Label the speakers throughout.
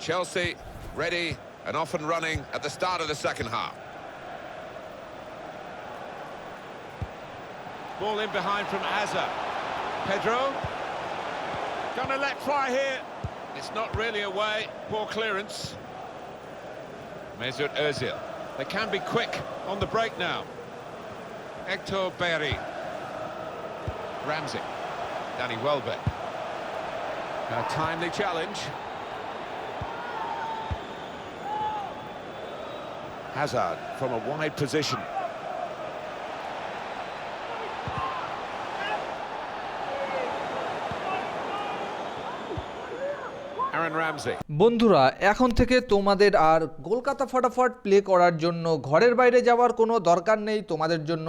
Speaker 1: Chelsea ready and off and running at the start of the second half.
Speaker 2: Ball in behind from Hazard. Pedro. Gonna let fly here. It's not really away. Poor clearance. Mesut Ozil. They can be quick on the break now. Hector Bellerin. Ramsey. Danny Welbeck. A timely challenge. Hazard from a wide position. Aaron Ramsey.
Speaker 3: বন্ধুরা এখন থেকে তোমাদের আর কলকাতা ফটাফট play করার জন্য ঘরের বাইরে যাওয়ার কোনো দরকার নেই। তোমাদের জন্য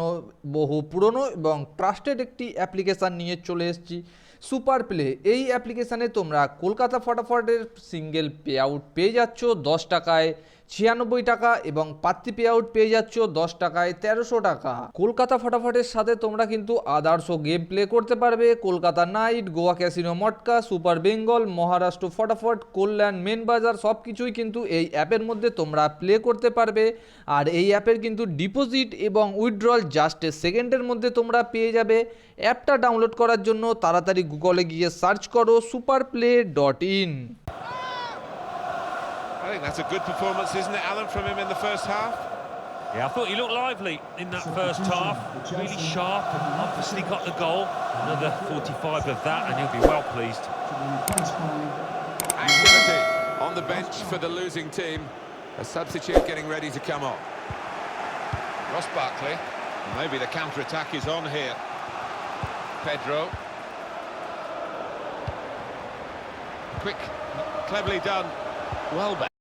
Speaker 3: বহু পুরনো এবং ট্রাস্টেড একটি অ্যাপ্লিকেশান নিয়ে চলে এসেছি, সুপার প্লে। এই অ্যাপ্লিকেশানে তোমরা কলকাতা ফটাফটের সিঙ্গেল পে আউট পেয়ে যাচ্ছ 10 টাকায় 96 টাকা এবং পাত্তি পে আউট পেয়ে যাচ্ছ 10 টাকায় 1300 টাকা। কলকাতা ফটাফটের সাথে তোমরা কিন্তু আদার্সও গেম প্লে করতে পারবে। Kolkata night, Goa casino matka, super Bengal, Maharashtra Fatafat, Kalyan, main বাজার সব কিছুই কিন্তু এই অ্যাপের মধ্যে তোমরা প্লে করতে পারবে। আর এই অ্যাপের কিন্তু ডিপোজিট এবং উইথড্রল জাস্ট সেকেন্ডের মধ্যে তোমরা পেয়ে যাবে। অ্যাপটা ডাউনলোড করার জন্য তাড়াতাড়ি গুগলে গিয়ে সার্চ করো superplay.in।
Speaker 2: I think that's a good performance, isn't it, Alan, from him in the first half?
Speaker 4: Yeah, I thought he looked lively in that first half. Really sharp and obviously got the goal. Another 45 of that and he'll be well pleased.
Speaker 1: Activity on the bench for the losing team. A substitute getting ready to come on.
Speaker 2: Ross Barkley. Maybe the counter-attack is on here. Pedro. Quick, cleverly done. Welbeck.